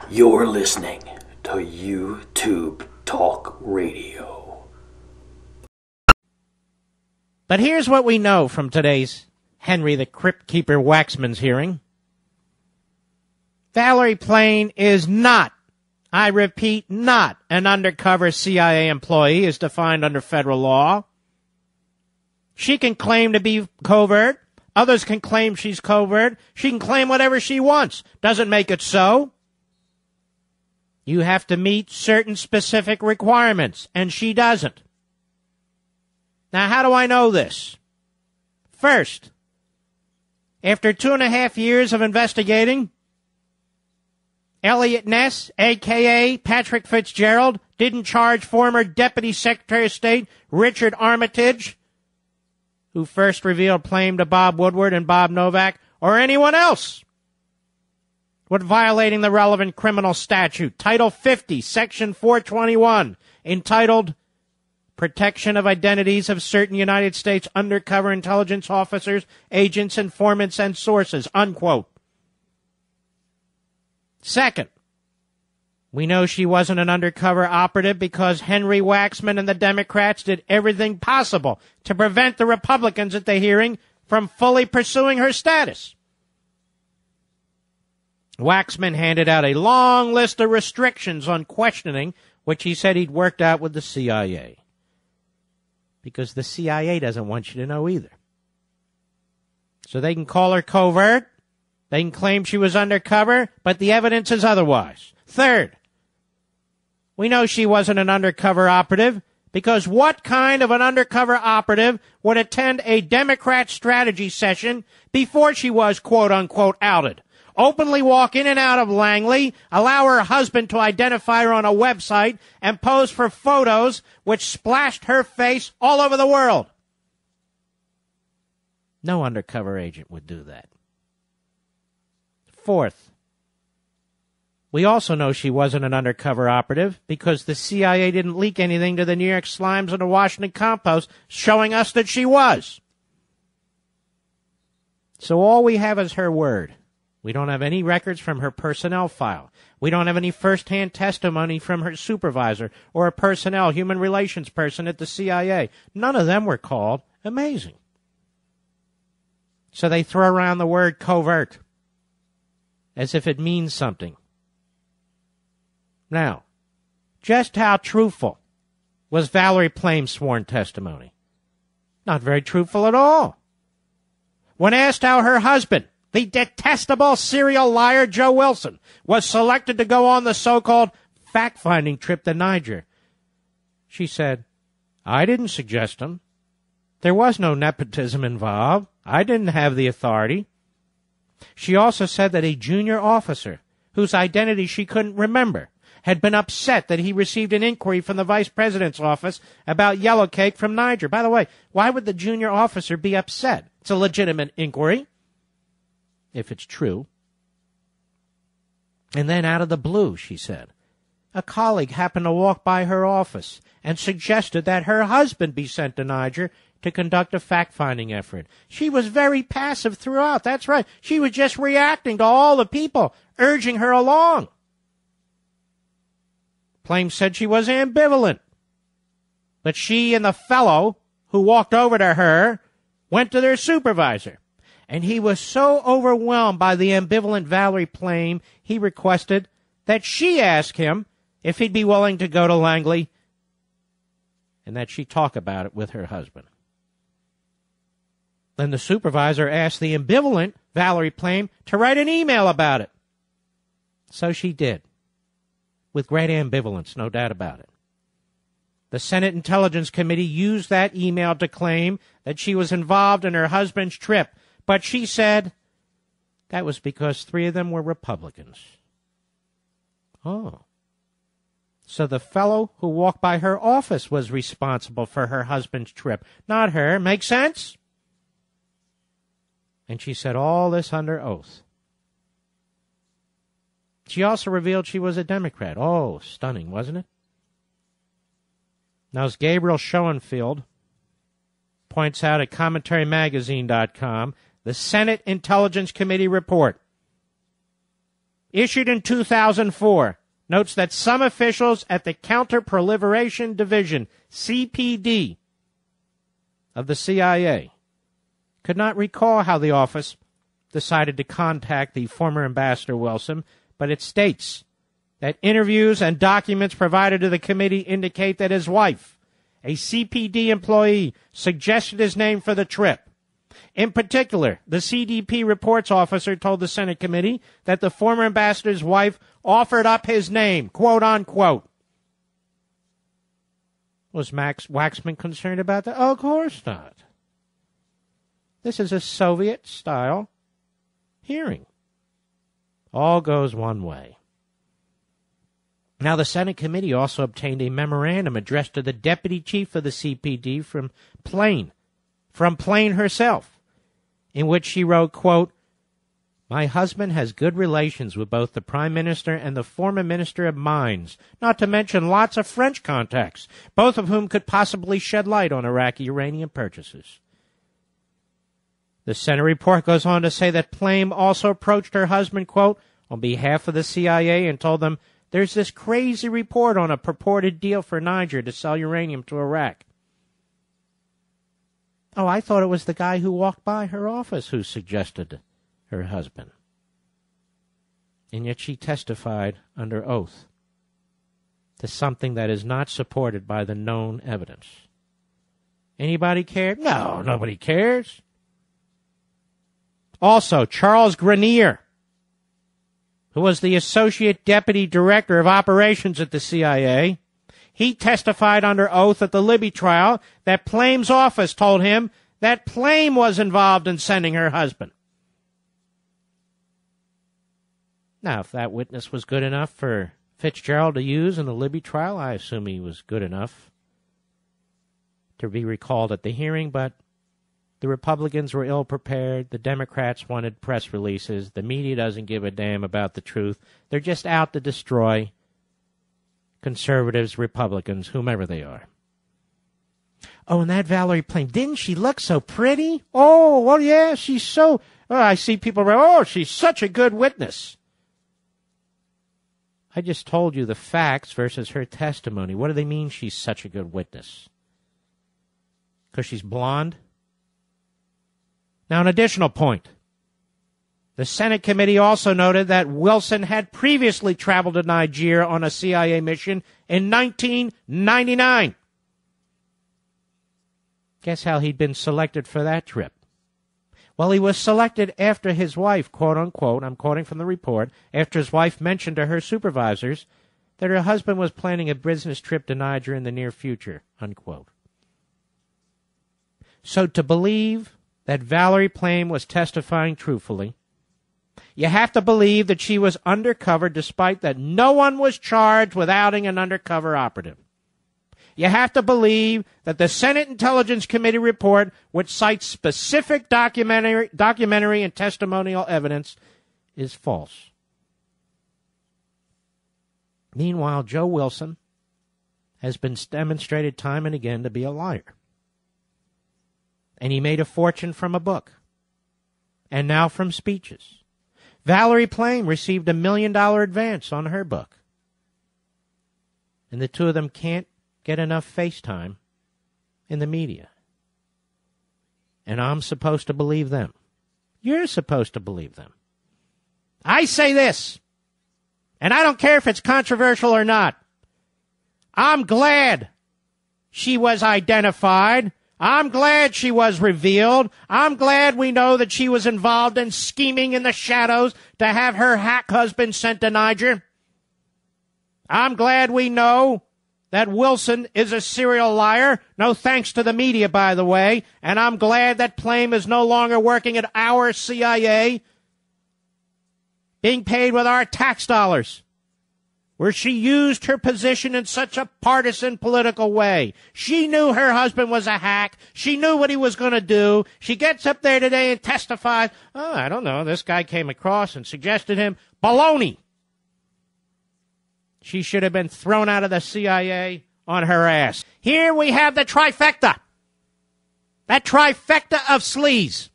You're listening to YouTube Talk Radio. But here's what we know from today's Henry the Crypt Keeper Waxman's hearing. Valerie Plame is not, I repeat, not an undercover CIA employee as defined under federal law. She can claim to be covert. Others can claim she's covert. She can claim whatever she wants. Doesn't make it so. You have to meet certain specific requirements, and she doesn't. Now, how do I know this? First, after 2.5 years of investigating, Elliot Ness, a.k.a. Patrick Fitzgerald, didn't charge former Deputy Secretary of State Richard Armitage, who first revealed Plame to Bob Woodward and Bob Novak, or anyone else, with violating the relevant criminal statute, Title 50, Section 421, entitled Protection of Identities of Certain United States Undercover Intelligence Officers, Agents, Informants, and Sources, unquote. Second, we know she wasn't an undercover operative because Henry Waxman and the Democrats did everything possible to prevent the Republicans at the hearing from fully pursuing her status. Waxman handed out a long list of restrictions on questioning, which he said he'd worked out with the CIA. Because the CIA doesn't want you to know either. So they can call her covert, they can claim she was undercover, but the evidence is otherwise. Third, we know she wasn't an undercover operative because what kind of an undercover operative would attend a Democrat strategy session before she was, quote-unquote, outed? Openly walk in and out of Langley, allow her husband to identify her on a website, and pose for photos which splashed her face all over the world. No undercover agent would do that. Fourth, we also know she wasn't an undercover operative because the CIA didn't leak anything to the New York Slimes or the Washington Compost showing us that she was. So all we have is her word. We don't have any records from her personnel file. We don't have any first-hand testimony from her supervisor or a personnel, human relations person at the CIA. None of them were called. Amazing. So they throw around the word covert as if it means something. Now, just how truthful was Valerie Plame's sworn testimony? Not very truthful at all. When asked how her husband, the detestable serial liar Joe Wilson, was selected to go on the so-called fact-finding trip to Niger, she said, I didn't suggest him. There was no nepotism involved. I didn't have the authority. She also said that a junior officer, whose identity she couldn't remember, had been upset that he received an inquiry from the vice president's office about yellow cake from Niger. By the way, why would the junior officer be upset? It's a legitimate inquiry, if it's true. And then out of the blue, she said, a colleague happened to walk by her office and suggested that her husband be sent to Niger to conduct a fact-finding effort. She was very passive throughout. That's right. She was just reacting to all the people urging her along. Plame said she was ambivalent. But she and the fellow who walked over to her went to their supervisor. And he was so overwhelmed by the ambivalent Valerie Plame, he requested that she ask him if he'd be willing to go to Langley and that she talk about it with her husband. Then the supervisor asked the ambivalent Valerie Plame to write an email about it. So she did, with great ambivalence, no doubt about it. The Senate Intelligence Committee used that email to claim that she was involved in her husband's trip, but she said that was because 3 of them were Republicans. Oh. So the fellow who walked by her office was responsible for her husband's trip, not her. Make sense? And she said all this under oath. She also revealed she was a Democrat. Oh, stunning, wasn't it? Now, as Gabriel Schoenfield points out at commentarymagazine.com, the Senate Intelligence Committee report issued in 2004, notes that some officials at the Counter-Proliferation Division, CPD, of the CIA could not recall how the office decided to contact the former Ambassador Wilson, but it states that interviews and documents provided to the committee indicate that his wife, a CPD employee, suggested his name for the trip. In particular, the CDP reports officer told the Senate committee that the former ambassador's wife offered up his name, quote unquote. Was Max Waxman concerned about that? Oh, of course not. This is a Soviet-style hearing. All goes one way. Now, the Senate committee also obtained a memorandum addressed to the deputy chief of the CPD from Plame herself, in which she wrote, quote, "My husband has good relations with both the Prime Minister and the former Minister of Mines, not to mention lots of French contacts, both of whom could possibly shed light on Iraqi uranium purchases." The Senate report goes on to say that Plame also approached her husband, quote, on behalf of the CIA and told them, "There's this crazy report on a purported deal for Niger to sell uranium to Iraq." Oh, I thought it was the guy who walked by her office who suggested her husband. And yet she testified under oath to something that is not supported by the known evidence. Anybody care? No, nobody cares. Also, Charles Grenier, who was the Associate Deputy Director of Operations at the CIA, he testified under oath at the Libby trial that Plame's office told him that Plame was involved in sending her husband. Now, if that witness was good enough for Fitzgerald to use in the Libby trial, I assume he was good enough to be recalled at the hearing, but the Republicans were ill-prepared. The Democrats wanted press releases. The media doesn't give a damn about the truth. They're just out to destroy conservatives, Republicans, whomever they are. Oh, and that Valerie Plame, didn't she look so pretty? Oh, well, yeah, she's so... Oh, I see people, oh, she's such a good witness. I just told you the facts versus her testimony. What do they mean she's such a good witness? Because she's blonde? Now, an additional point. The Senate committee also noted that Wilson had previously traveled to Niger on a CIA mission in 1999. Guess how he'd been selected for that trip? Well, he was selected after his wife, quote unquote, I'm quoting from the report, after his wife mentioned to her supervisors that her husband was planning a business trip to Niger in the near future, unquote. So to believe that Valerie Plame was testifying truthfully, you have to believe that she was undercover despite that no one was charged with outing an undercover operative. You have to believe that the Senate Intelligence Committee report, which cites specific documentary and testimonial evidence, is false. Meanwhile, Joe Wilson has been demonstrated time and again to be a liar. And he made a fortune from a book, and now from speeches. Valerie Plame received $1 million advance on her book. And the two of them can't get enough face time in the media. And I'm supposed to believe them. You're supposed to believe them. I say this, and I don't care if it's controversial or not. I'm glad she was identified. I'm glad she was revealed. I'm glad we know that she was involved in scheming in the shadows to have her hack husband sent to Niger. I'm glad we know that Wilson is a serial liar. No thanks to the media, by the way. And I'm glad that Plame is no longer working at our CIA, being paid with our tax dollars, where she used her position in such a partisan political way. She knew her husband was a hack. She knew what he was going to do. She gets up there today and testifies, oh, I don't know, this guy came across and suggested him. Baloney. She should have been thrown out of the CIA on her ass. Here we have the trifecta. That trifecta of sleaze.